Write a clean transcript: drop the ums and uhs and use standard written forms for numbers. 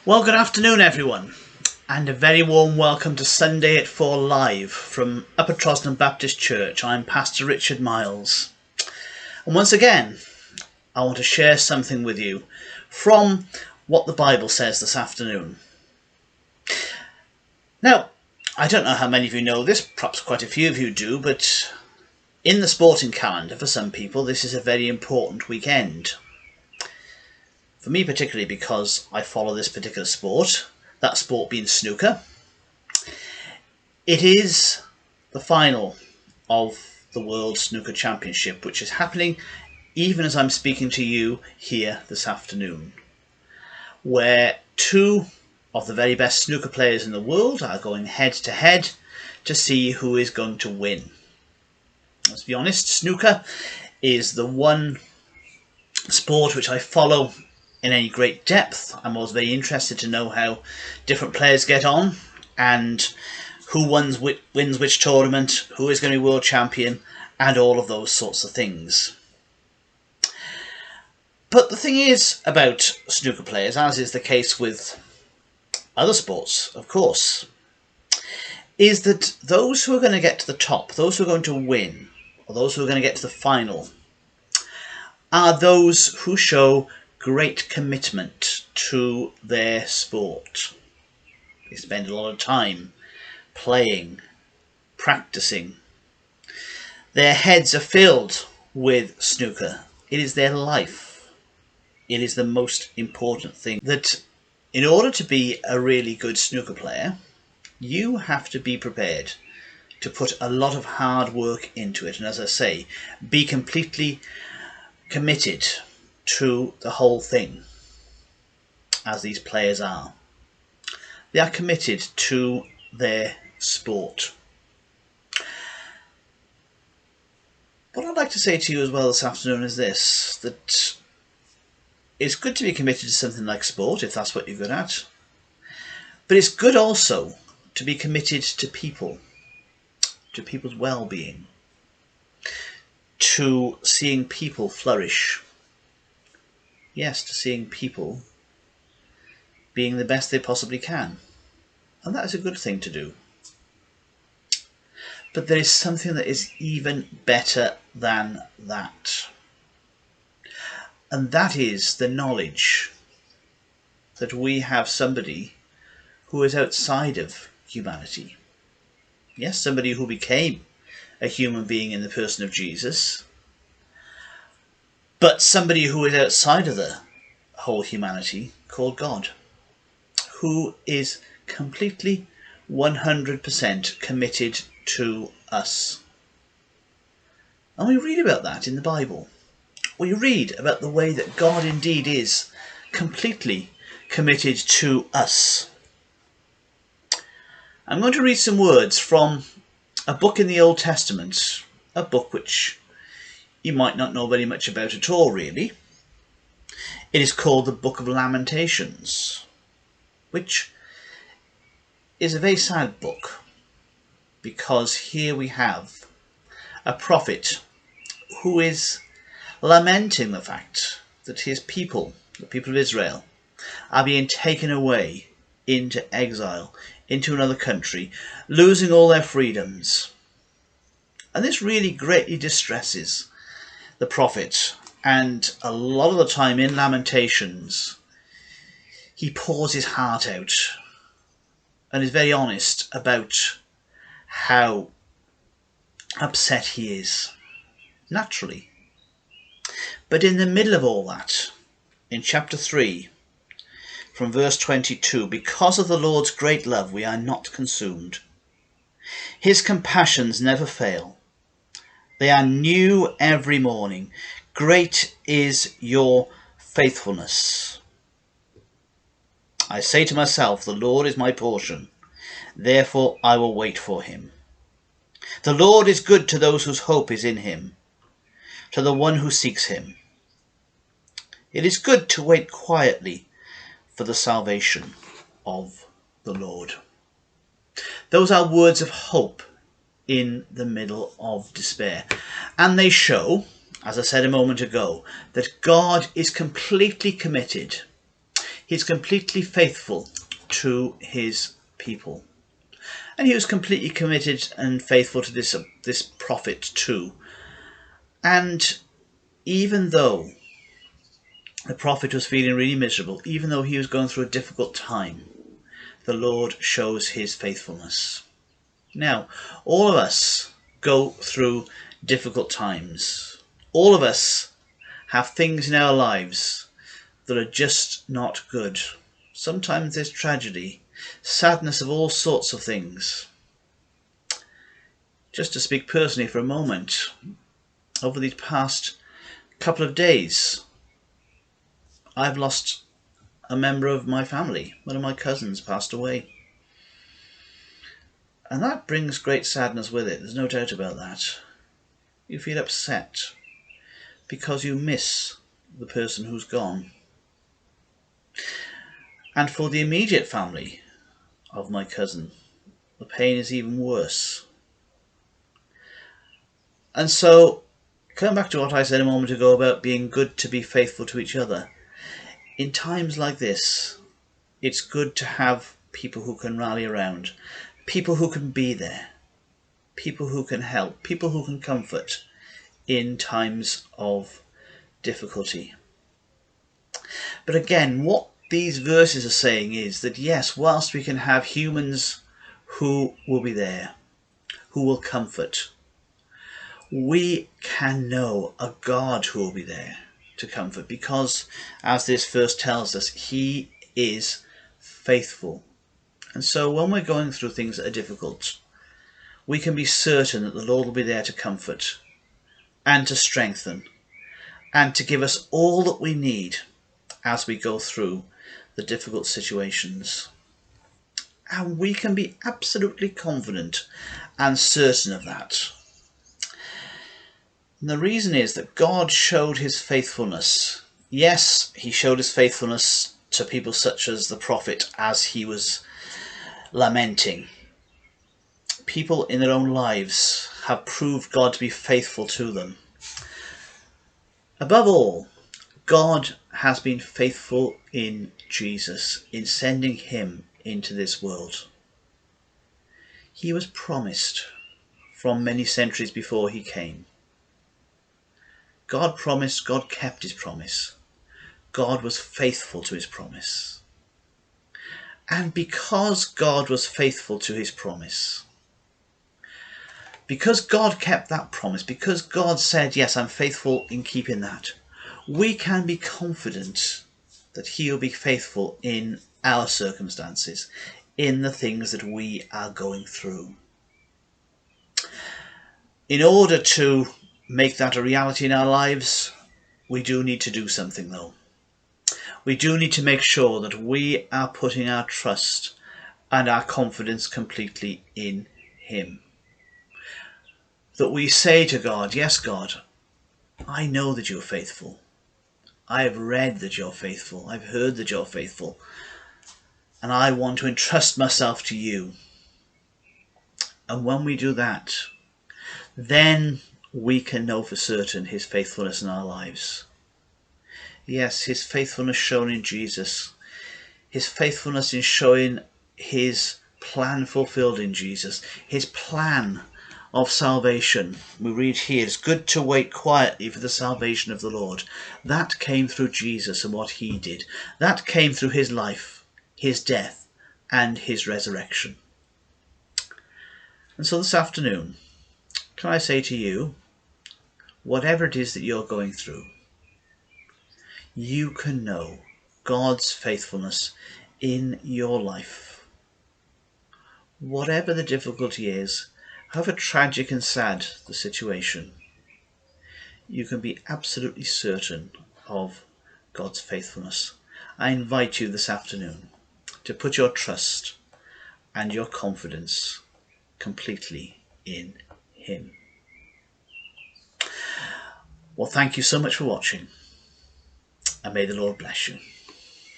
Well, good afternoon, everyone, and a very warm welcome to Sunday at 4 Live from Upper Troston Baptist Church. I'm Pastor Richard Miles, and once again, I want to share something with you from what the Bible says this afternoon. Now, I don't know how many of you know this, perhaps quite a few of you do, but in the sporting calendar, for some people, this is a very important weekend. For me particularly, because I follow this particular sport, that sport being snooker. It is the final of the World Snooker Championship, which is happening even as I'm speaking to you here this afternoon, where two of the very best snooker players in the world are going head to head to see who is going to win. Let's be honest, snooker is the one sport which I follow in any great depth. I'm always very interested to know how different players get on and who wins which tournament, who is going to be world champion, and all of those sorts of things. But the thing is about snooker players, as is the case with other sports, of course, is that those who are going to get to the top, those who are going to win, or those who are going to get to the final, are those who show great commitment to their sport. They spend a lot of time playing, practicing. Their heads are filled with snooker. It is their life. It is the most important thing. That in order to be a really good snooker player, you have to be prepared to put a lot of hard work into it. And as I say, be completely committed to the whole thing, as these players are. They are committed to their sport. What I'd like to say to you as well this afternoon is this, that it's good to be committed to something like sport, if that's what you're good at, but it's good also to be committed to people, to people's well-being, to seeing people flourish. Yes, to seeing people being the best they possibly can. And that is a good thing to do. But there is something that is even better than that. And that is the knowledge that we have somebody who is outside of humanity. Yes, somebody who became a human being in the person of Jesus, but somebody who is outside of the whole humanity, called God, who is completely 100% committed to us. And we read about that in the Bible. We read about the way that God indeed is completely committed to us. I'm going to read some words from a book in the Old Testament, a book which you might not know very much about at all, really. It is called the Book of Lamentations, which is a very sad book, because here we have a prophet who is lamenting the fact that his people, the people of Israel, are being taken away into exile, into another country, losing all their freedoms. And this really greatly distresses the prophet, and a lot of the time in Lamentations he pours his heart out and is very honest about how upset he is, naturally. But in the middle of all that, in chapter 3, from verse 22, because of the Lord's great love we are not consumed. His compassions never fail. They are new every morning. Great is your faithfulness. I say to myself, the Lord is my portion. Therefore I will wait for him. The Lord is good to those whose hope is in him, to the one who seeks him. It is good to wait quietly for the salvation of the Lord. Those are words of hope in the middle of despair. And they show, as I said a moment ago, that God is completely committed. He's completely faithful to his people. And he was completely committed and faithful to this prophet too. And even though the prophet was feeling really miserable, even though he was going through a difficult time, the Lord shows his faithfulness. Now, all of us go through difficult times. All of us have things in our lives that are just not good. Sometimes there's tragedy, sadness of all sorts of things. Just to speak personally for a moment, over these past couple of days, I've lost a member of my family. One of my cousins passed away. And that brings great sadness with it, there's no doubt about that. You feel upset because you miss the person who's gone. And for the immediate family of my cousin, the pain is even worse. And so, coming back to what I said a moment ago about being good to be faithful to each other, in times like this, it's good to have people who can rally around, people who can be there, people who can help, people who can comfort in times of difficulty. But again, what these verses are saying is that yes, whilst we can have humans who will be there, who will comfort, we can know a God who will be there to comfort, because as this verse tells us, he is faithful. And so when we're going through things that are difficult, we can be certain that the Lord will be there to comfort and to strengthen and to give us all that we need as we go through the difficult situations. And we can be absolutely confident and certain of that. And the reason is that God showed his faithfulness. Yes, he showed his faithfulness to people such as the prophet as he was lamenting. People in their own lives have proved God to be faithful to them. Above all, God has been faithful in Jesus, in sending him into this world. He was promised from many centuries before he came. God promised, God kept his promise. God was faithful to his promise. And because God was faithful to his promise, because God kept that promise, because God said, yes, I'm faithful in keeping that, we can be confident that he'll be faithful in our circumstances, in the things that we are going through. In order to make that a reality in our lives, we do need to do something though. We do need to make sure that we are putting our trust and our confidence completely in him. That we say to God, yes, God, I know that you're faithful. I have read that you're faithful. I've heard that you're faithful. And I want to entrust myself to you. And when we do that, then we can know for certain his faithfulness in our lives. Yes, his faithfulness shown in Jesus. His faithfulness in showing his plan fulfilled in Jesus. His plan of salvation. We read here, it's good to wait quietly for the salvation of the Lord. That came through Jesus and what he did. That came through his life, his death, and his resurrection. And so this afternoon, can I say to you, whatever it is that you're going through, you can know God's faithfulness in your life. Whatever the difficulty is, however tragic and sad the situation, you can be absolutely certain of God's faithfulness. I invite you this afternoon to put your trust and your confidence completely in him. Well, thank you so much for watching, and may the Lord bless you.